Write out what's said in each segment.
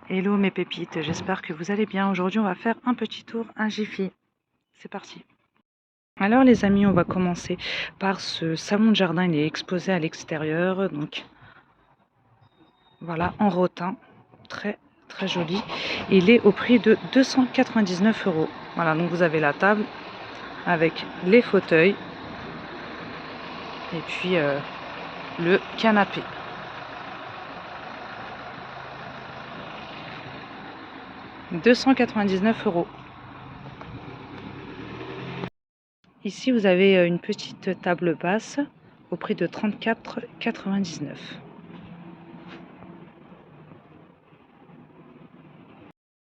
Hello mes pépites, j'espère que vous allez bien. Aujourd'hui on va faire un petit tour, un Jiffy. C'est parti. Alors les amis, on va commencer par ce salon de jardin, il est exposé à l'extérieur. Donc voilà, en rotin, très très joli. Il est au prix de 299 €. Voilà, donc vous avez la table avec les fauteuils et puis le canapé. « 299 €. Ici, vous avez une petite table basse au prix de 34,99 €.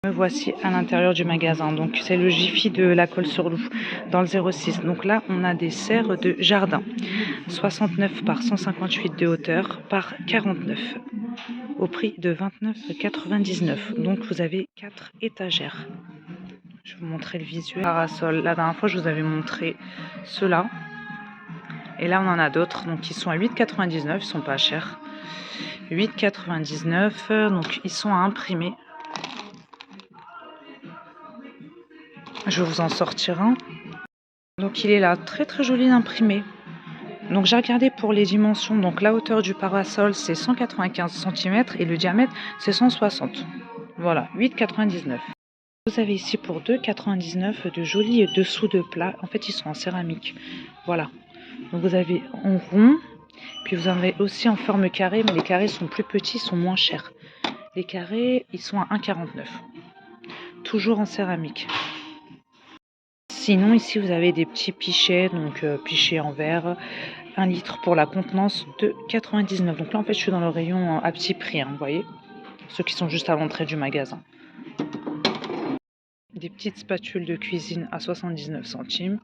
Me voici à l'intérieur du magasin. Donc, c'est le Jiffy de la Colle-sur-Loup dans le 06. Donc là, on a des serres de jardin. 69 par 158 de hauteur par 49 au prix de 29,99 €. Donc, vous avez 4 étagères. Je vais vous montrer le visuel. Parasol. La dernière fois, je vous avais montré ceux-là. Et là, on en a d'autres. Donc, ils sont à 8,99 €. Ils sont pas chers. 8,99 €. Donc, ils sont à imprimer. Je vais vous en sortir un. Donc, il est là. Très, très joli imprimé. Donc, j'ai regardé pour les dimensions. Donc, la hauteur du parasol, c'est 195 cm. Et le diamètre, c'est 160. Voilà, 8,99 €. Vous avez ici pour 2,99 € de jolis dessous de plat. En fait, ils sont en céramique. Voilà. Donc, vous avez en rond. Puis, vous en avez aussi en forme carrée. Mais les carrés sont plus petits, sont moins chers. Les carrés, ils sont à 1,49 €. Toujours en céramique. Sinon, ici, vous avez des petits pichets. Donc, pichets en verre. 1 litre pour la contenance de 99. Donc là, en fait, je suis dans le rayon à petit prix. Hein, vous voyez. Ceux qui sont juste à l'entrée du magasin. Des petites spatules de cuisine à 79 centimes.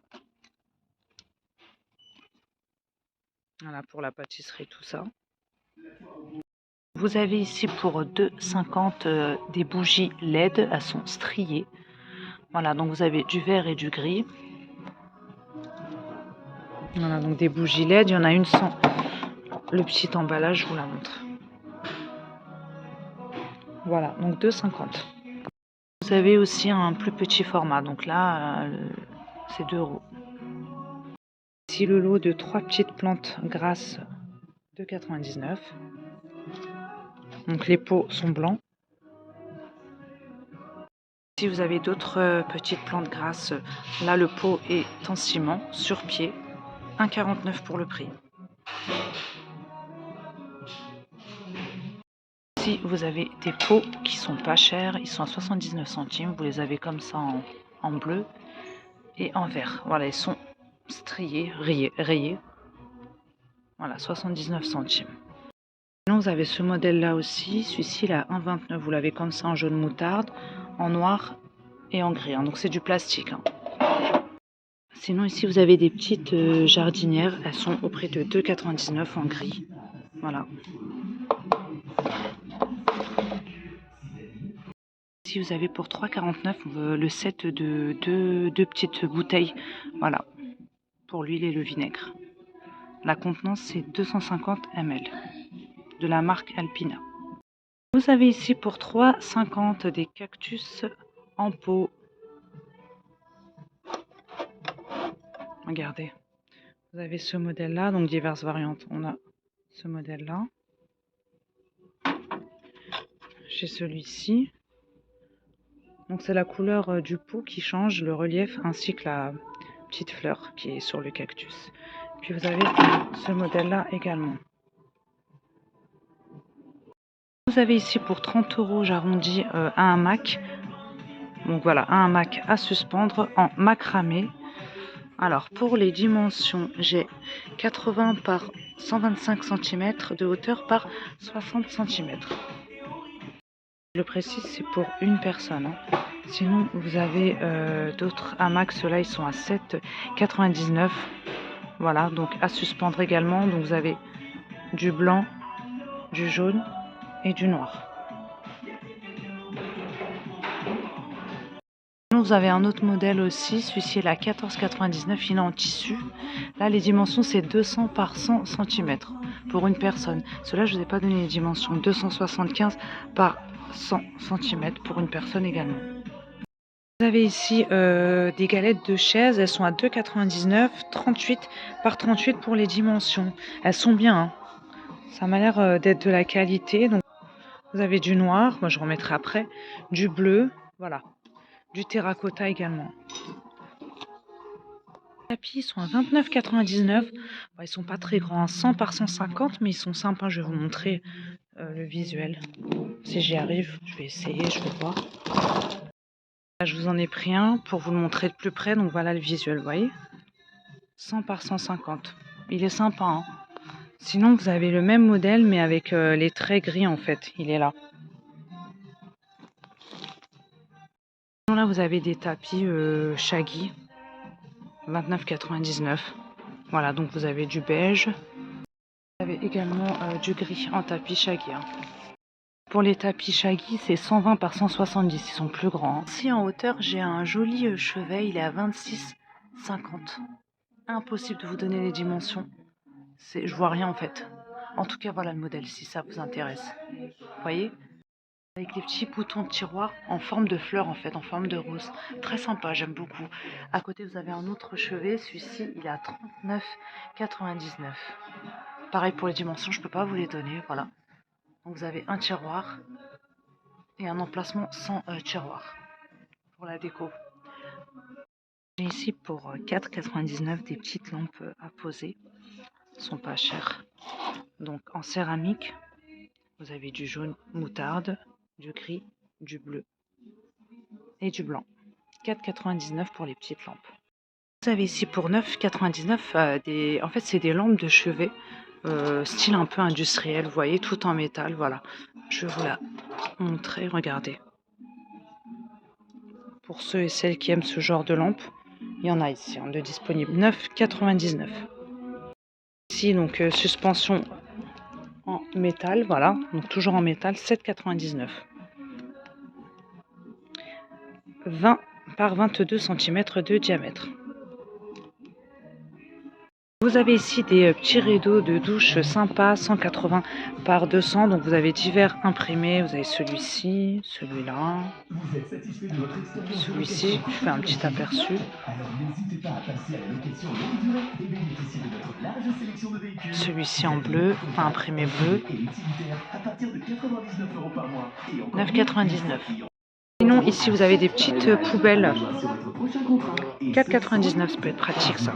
Voilà, pour la pâtisserie, tout ça. Vous avez ici pour 2,50 € des bougies LED. Elles sont striées. Voilà, donc vous avez du vert et du gris. Voilà, donc des bougies LED. Il y en a une sans le petit emballage, je vous la montre. Voilà, donc 2,50 €. Vous avez aussi un plus petit format. Donc là, c'est 2 €. Ici, le lot de 3 petites plantes grasses de 99. Donc les pots sont blancs. Ici, vous avez d'autres petites plantes grasses. Là, le pot est en ciment, sur pied. 1,49 € pour le prix. Ici, vous avez des pots qui sont pas chers. Ils sont à 79 centimes. Vous les avez comme ça en bleu et en vert. Voilà, ils sont striés, rayés. Voilà, 79 centimes. Sinon, vous avez ce modèle-là aussi. Celui-ci, il a 1,29 €. Vous l'avez comme ça en jaune moutarde, en noir et en gris. Hein. Donc, c'est du plastique. Hein. Sinon, ici, vous avez des petites jardinières. Elles sont au prix de 2,99 € en gris. Voilà. Ici, vous avez pour 3,49 € le set de deux petites bouteilles. Voilà. Pour l'huile et le vinaigre. La contenance, c'est 250 ml. De la marque Alpina. Vous avez ici pour 3,50 € des cactus en pot. Regardez. Vous avez ce modèle-là, donc diverses variantes. On a ce modèle-là. J'ai celui-ci. Donc c'est la couleur du pot qui change, le relief, ainsi que la petite fleur qui est sur le cactus. Puis vous avez ce modèle-là également. Vous avez ici pour 30 €, j'arrondis, un hamac. Donc voilà, un hamac à suspendre en macramé. Alors pour les dimensions, j'ai 80 par 125 cm de hauteur par 60 cm. Je le précise, c'est pour une personne. Hein. Sinon, vous avez d'autres hamacs. Ceux-là, ils sont à 7,99 €. Voilà, donc à suspendre également. Donc vous avez du blanc, du jaune et du noir. Vous avez un autre modèle aussi, celui-ci est à 14,99 €, il est en tissu. Là, les dimensions, c'est 200 par 100 cm pour une personne. Cela, je ne vous ai pas donné les dimensions. 275 par 100 cm pour une personne également. Vous avez ici des galettes de chaises, elles sont à 2,99 €, 38 par 38 pour les dimensions. Elles sont bien, hein. Ça m'a l'air d'être de la qualité. Donc vous avez du noir, moi je remettrai après, du bleu, voilà, du terracotta également. Les tapis sont à 29,99 €. Bon, ils sont pas très grands, 100 par 150, mais ils sont sympas. Je vais vous montrer le visuel. Si j'y arrive, je vais essayer, je vais voir. Là, je vous en ai pris un pour vous le montrer de plus près. Donc voilà le visuel, vous voyez, 100 par 150. Il est sympa, hein. Sinon, vous avez le même modèle, mais avec les traits gris en fait. Il est là. Là, vous avez des tapis Shaggy, 29,99 €. Voilà, donc vous avez du beige. Vous avez également du gris en tapis Shaggy, hein. Pour les tapis Shaggy, c'est 120 par 170, ils sont plus grands, hein. Ici en hauteur, j'ai un joli chevet, il est à 26,50. Impossible de vous donner les dimensions. Je vois rien en fait. En tout cas, voilà le modèle si ça vous intéresse. Vous voyez, avec les petits boutons de tiroir en forme de fleur en fait, en forme de rose. Très sympa, j'aime beaucoup. À côté, vous avez un autre chevet. Celui-ci, il est à 39,99. Pareil pour les dimensions, je peux pas vous les donner. Voilà. Donc vous avez un tiroir et un emplacement sans tiroir pour la déco. J'ai ici pour 4,99 des petites lampes à poser. Elles sont pas chères. Donc en céramique, vous avez du jaune moutarde, du gris, du bleu et du blanc. 4,99 pour les petites lampes. Vous avez ici pour 9,99 des... En fait, c'est des lampes de chevet, style un peu industriel, vous voyez, tout en métal, voilà. Je vais vous la montrer, regardez. Pour ceux et celles qui aiment ce genre de lampe, il y en a ici, hein, de disponible. 9,99. Ici, donc, suspension en métal, voilà, donc toujours en métal, 7,99. 20 par 22 cm de diamètre. Vous avez ici des petits rideaux de douche sympas, 180 par 200. Donc vous avez divers imprimés. Vous avez celui-ci, celui-là, celui-ci. Je fais un petit aperçu. Celui-ci en bleu, enfin imprimé bleu. 9,99. Sinon, ici vous avez des petites poubelles. 4,99, ça peut être pratique ça.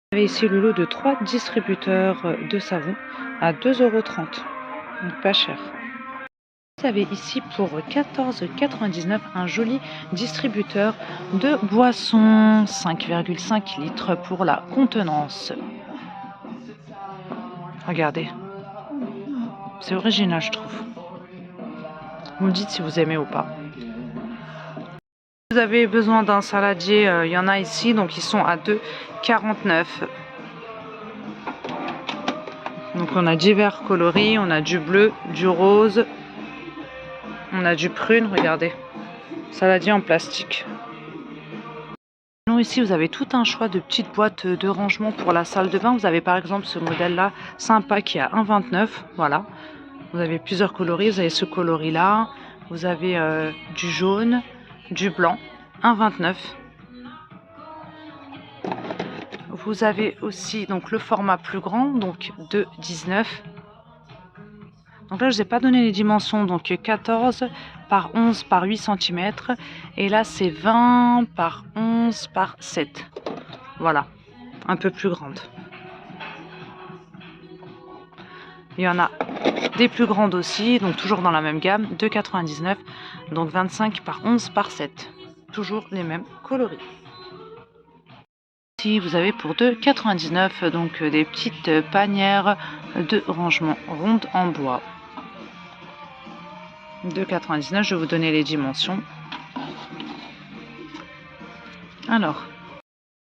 Vous avez ici le lot de 3 distributeurs de savon à 2,30 €. Donc pas cher. Vous avez ici pour 14,99 € un joli distributeur de boissons, 5,5 litres pour la contenance. Regardez. C'est original, je trouve. Vous me dites si vous aimez ou pas. Vous avez besoin d'un saladier, il y en a ici, donc ils sont à 2,49 €. Donc on a divers coloris, on a du bleu, du rose, on a du prune, regardez. Saladier en plastique. Ici vous avez tout un choix de petites boîtes de rangement pour la salle de bain. Vous avez par exemple ce modèle là sympa qui est à 1,29 €. Voilà. Vous avez plusieurs coloris, vous avez ce coloris là, vous avez du jaune, du blanc, 1,29 €. Vous avez aussi donc le format plus grand, donc 2,19 €. Donc là je ne vous ai pas donné les dimensions, donc 14 par 11 par 8 cm. Et là c'est 20 par 11 par 7. Voilà, un peu plus grande. Il y en a des plus grandes aussi, donc toujours dans la même gamme, 2,99 €, donc 25 par 11 par 7. Toujours les mêmes coloris. Ici vous avez pour 2,99 €, donc des petites panières de rangement rondes en bois. 2,99 €, je vais vous donner les dimensions. Alors,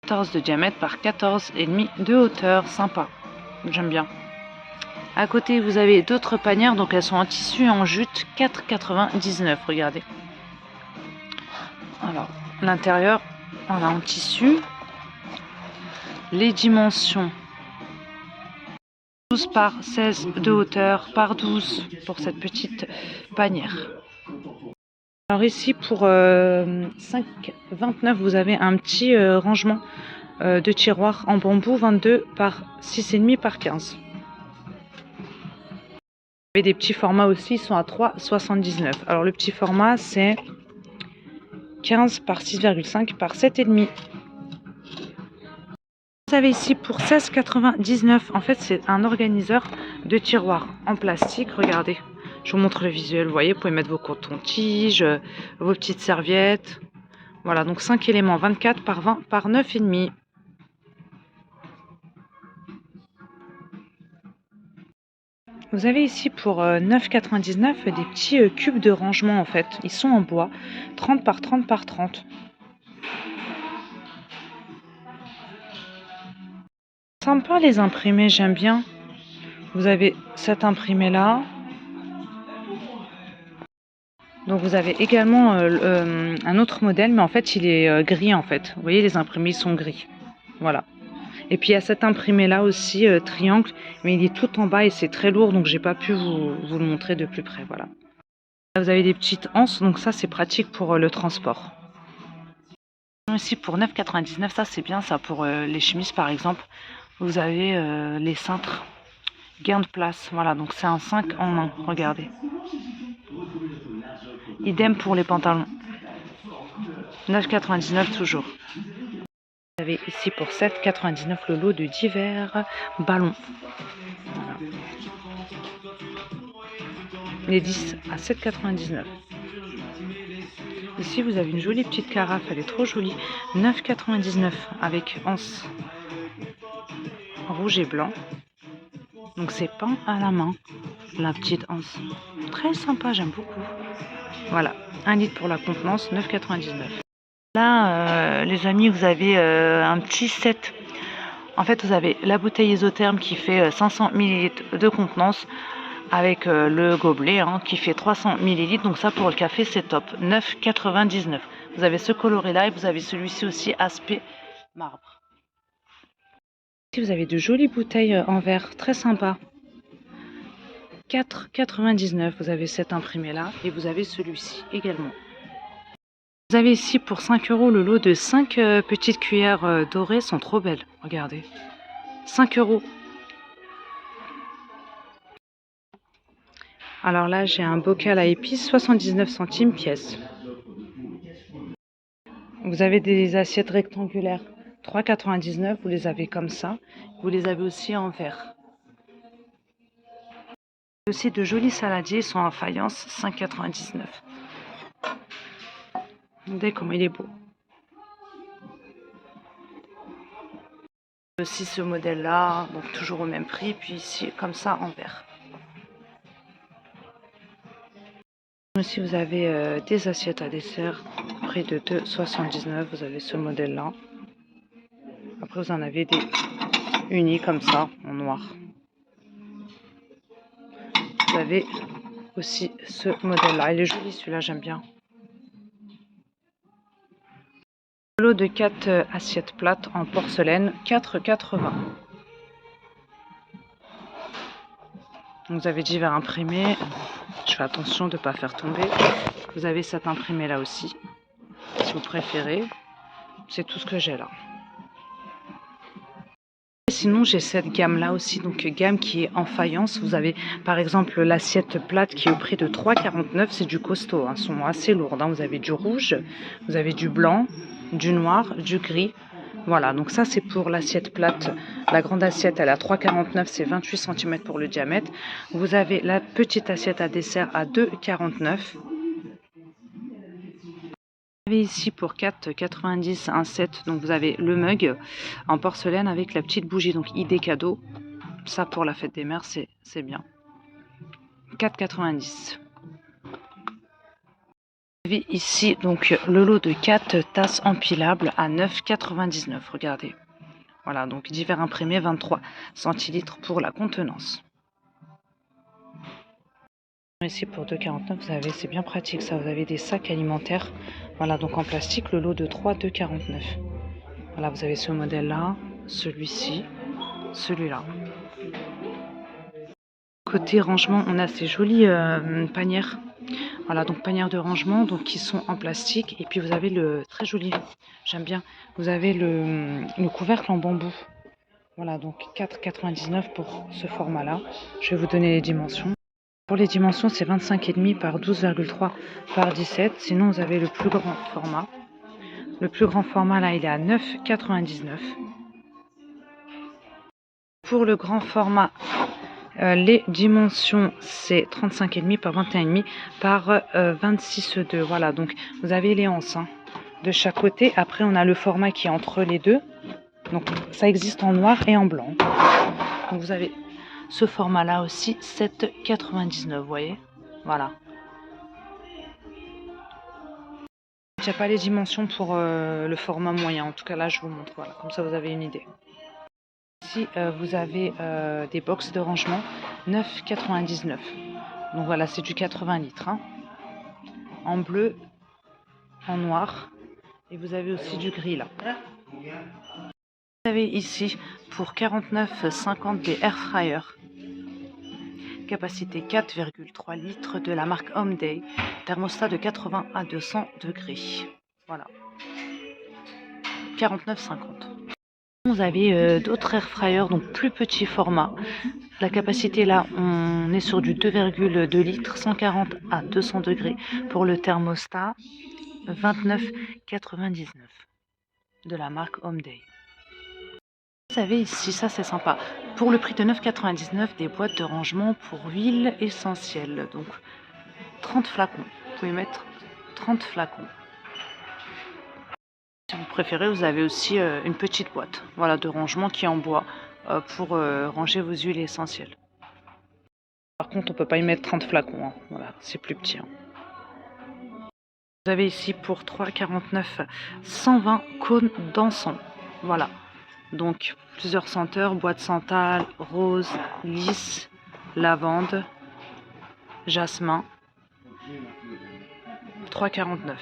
14 de diamètre par 14,5 de hauteur, sympa, j'aime bien. À côté, vous avez d'autres panières, donc elles sont en tissu et en jute, 4,99 €, regardez. Alors, l'intérieur, on a en tissu. Les dimensions, 12 par 16 de hauteur par 12 pour cette petite panière. Alors ici pour 5,29 vous avez un petit rangement de tiroirs en bambou 22 par 6,5 par 15. Vous avez des petits formats aussi, ils sont à 3,79. Alors le petit format c'est 15 par 6,5 par 7,5. Vous avez ici pour 16,99. En fait c'est un organiseur de tiroirs en plastique, regardez. Je vous montre le visuel, vous voyez, vous pouvez mettre vos cotons-tiges, vos petites serviettes. Voilà, donc 5 éléments, 24 par 20 par 9,5. Vous avez ici pour 9,99 des petits cubes de rangement en fait. Ils sont en bois, 30 par 30 par 30. Sympa les imprimés, j'aime bien. Vous avez cet imprimé là. Donc vous avez également un autre modèle, mais en fait il est gris en fait. Vous voyez les imprimés sont gris. Voilà. Et puis il y a cet imprimé là aussi, triangle, mais il est tout en bas et c'est très lourd, donc j'ai pas pu vous le montrer de plus près. Voilà. Là, vous avez des petites anses, donc ça c'est pratique pour le transport. Ici pour 9,99, ça c'est bien ça pour les chemises par exemple. Vous avez les cintres, gain de place. Voilà, donc c'est un 5 en 1, regardez. Idem pour les pantalons. 9,99 toujours. Vous avez ici pour 7,99 le lot de divers ballons. Voilà. Les 10 à 7,99. Ici vous avez une jolie petite carafe, elle est trop jolie. 9,99 avec anse rouge et blanc. Donc c'est peint à la main, la petite anse. Très sympa, j'aime beaucoup. Voilà, 1 litre pour la contenance, 9,99. Là, les amis, vous avez un petit set. En fait, vous avez la bouteille isotherme qui fait 500 ml de contenance avec le gobelet qui fait 300 ml. Donc ça, pour le café, c'est top. 9,99. Vous avez ce coloré-là et vous avez celui-ci aussi, aspect marbre. Ici, vous avez de jolies bouteilles en verre, très sympa. 4,99. Vous avez cet imprimé-là et vous avez celui-ci également. Vous avez ici pour 5 € le lot de 5 petites cuillères dorées, sont trop belles, regardez. 5 €. Alors là, j'ai un bocal à épices, 79 centimes pièce. Vous avez des assiettes rectangulaires, 3,99, vous les avez comme ça. Vous les avez aussi en verre. Aussi de jolis saladiers, ils sont en faïence, 5,99. Regardez comment il est beau. Aussi ce modèle là, donc toujours au même prix, puis ici comme ça en verre. Aussi vous avez des assiettes à dessert, prix de 2,79, vous avez ce modèle là. Après vous en avez des unis comme ça, en noir. Vous avez aussi ce modèle là, il est joli celui-là, j'aime bien. Lot de 4 assiettes plates en porcelaine, 4,80. Vous avez divers imprimés. Je fais attention de ne pas faire tomber. Vous avez cet imprimé là aussi, si vous préférez. C'est tout ce que j'ai là. Et sinon j'ai cette gamme là aussi, donc gamme qui est en faïence. Vous avez par exemple l'assiette plate qui est au prix de 3,49. C'est du costaud, elles sont assez lourdes. Vous avez du rouge, vous avez du blanc, du noir, du gris. Voilà, donc ça c'est pour l'assiette plate. La grande assiette elle est à 3,49, c'est 28 cm pour le diamètre. Vous avez la petite assiette à dessert à 2,49. Vous avez ici pour 4,90 un set, donc vous avez le mug en porcelaine avec la petite bougie, donc idée cadeau. Ça pour la fête des mères, c'est bien. 4,90. Vous avez ici donc le lot de 4 tasses empilables à 9,99. Regardez. Voilà, donc divers imprimés, 23 centilitres pour la contenance. Ici pour 2,49, vous avez, c'est bien pratique ça, vous avez des sacs alimentaires. Voilà, donc en plastique, le lot de 3, 2,49. Voilà, vous avez ce modèle là, celui-ci, celui-là. Côté rangement, on a ces jolies panières. Voilà, donc panières de rangement, donc qui sont en plastique. Et puis vous avez le très joli, j'aime bien, vous avez le couvercle en bambou. Voilà, donc 4,99 pour ce format-là. Je vais vous donner les dimensions. Pour les dimensions, c'est 25,5 par 12,3 par 17. Sinon, vous avez le plus grand format. Le plus grand format, là, il est à 9,99. Pour le grand format, les dimensions, c'est 35,5 par 21,5 par 26,2. Voilà, donc vous avez les anses de chaque côté. Après, on a le format qui est entre les deux. Donc, ça existe en noir et en blanc. Donc, vous avez ce format-là aussi, 7,99, vous voyez. Voilà. Il n'y a pas les dimensions pour le format moyen. En tout cas, là, je vous montre. Voilà, comme ça, vous avez une idée. Ici, vous avez des box de rangement 9,99. Donc voilà, c'est du 80 litres. Hein. En bleu, en noir. Et vous avez aussi du gris là. Vous avez ici pour 49,50 des air fryers. Capacité 4,3 litres de la marque Homeday. Thermostat de 80 à 200 degrés. Voilà. 49,50. Vous avez d'autres air fryers, donc plus petit format. La capacité là, on est sur du 2,2 litres, 140 à 200 degrés pour le thermostat, 29,99 de la marque Homeday. Vous avez ici, ça c'est sympa, pour le prix de 9,99 des boîtes de rangement pour huile essentielle. Donc 30 flacons, vous pouvez mettre 30 flacons. Si vous préférez, vous avez aussi une petite boîte, voilà, de rangement qui est en bois pour ranger vos huiles essentielles. Par contre, on peut pas y mettre 30 flacons, hein. Voilà, c'est plus petit. Hein. Vous avez ici pour 3,49 120 cônes d'encens. Voilà, donc plusieurs senteurs, bois de santal, rose, lys, lavande, jasmin. 3,49.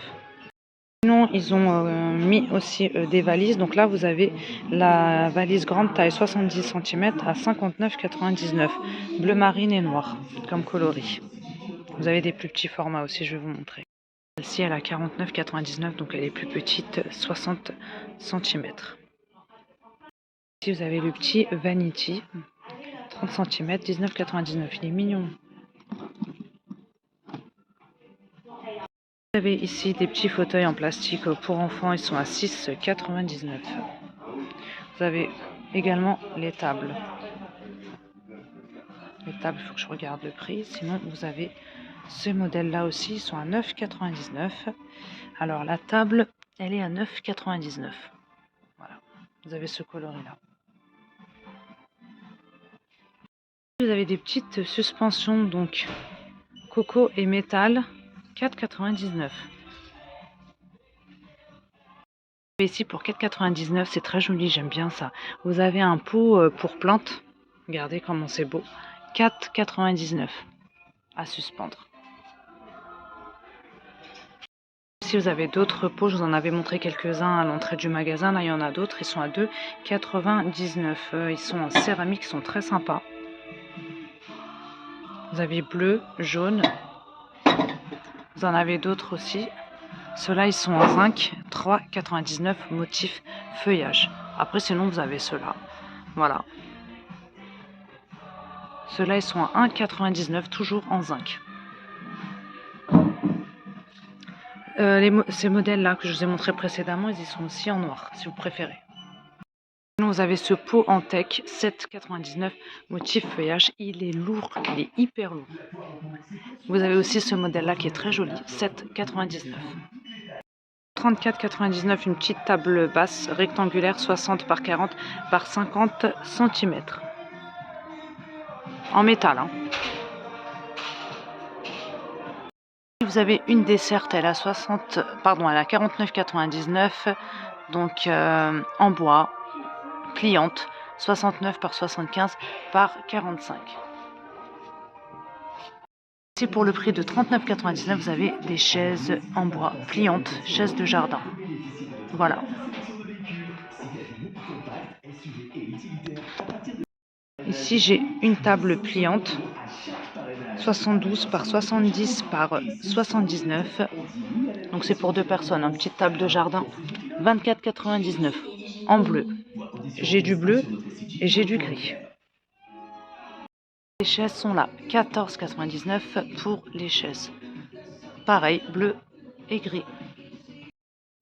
Sinon, ils ont mis aussi des valises. Donc là, vous avez la valise grande taille 70 cm à 59,99. Bleu marine et noir comme coloris. Vous avez des plus petits formats aussi, je vais vous montrer. Celle-ci, elle a 49,99, donc elle est plus petite, 60 cm. Ici, vous avez le petit Vanity, 30 cm, 19,99. Il est mignon. Vous avez ici des petits fauteuils en plastique pour enfants, ils sont à 6,99. Vous avez également les tables. Les tables, il faut que je regarde le prix. Sinon, vous avez ce modèle-là aussi, ils sont à 9,99. Alors, la table, elle est à 9,99. Voilà, vous avez ce coloris-là. Vous avez des petites suspensions, donc coco et métal, 4,99. Ici pour 4,99, c'est très joli, j'aime bien ça. Vous avez un pot pour plantes, regardez comment c'est beau, 4,99 à suspendre. Si vous avez d'autres pots, je vous en avais montré quelques-uns à l'entrée du magasin, là il y en a d'autres, ils sont à 2,99. Ils sont en céramique, ils sont très sympas. Vous avez bleu, jaune, vous en avez d'autres aussi. Ceux-là, ils sont en zinc, 3,99 motif feuillage. Après, sinon, vous avez ceux-là. Voilà. Ceux-là, ils sont à 1,99, toujours en zinc. Ces modèles-là que je vous ai montrés précédemment, ils y sont aussi en noir, si vous préférez. Sinon, vous avez ce pot en teck, 7,99 motif feuillage. Il est lourd, il est hyper lourd. Vous avez aussi ce modèle-là qui est très joli, 7,99. 34,99, une petite table basse rectangulaire 60 par 40 par 50 cm. En métal. Hein. Vous avez une desserte, elle a 49,99, donc en bois, pliante, 69 par 75 par 45. Ici, pour le prix de 39,99, vous avez des chaises en bois pliantes, chaises de jardin. Voilà. Ici, j'ai une table pliante 72 par 70 par 79. Donc c'est pour 2 personnes, une petite table de jardin. 24,99 en bleu. J'ai du bleu et j'ai du gris. Les chaises sont là, 14,99 pour les chaises. Pareil, bleu et gris.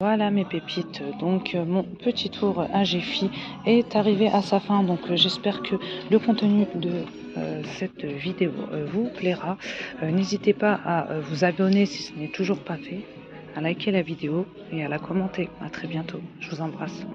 Voilà mes pépites, donc mon petit tour à Géfi est arrivé à sa fin, donc j'espère que le contenu de cette vidéo vous plaira. N'hésitez pas à vous abonner si ce n'est toujours pas fait, à liker la vidéo et à la commenter. À très bientôt, je vous embrasse.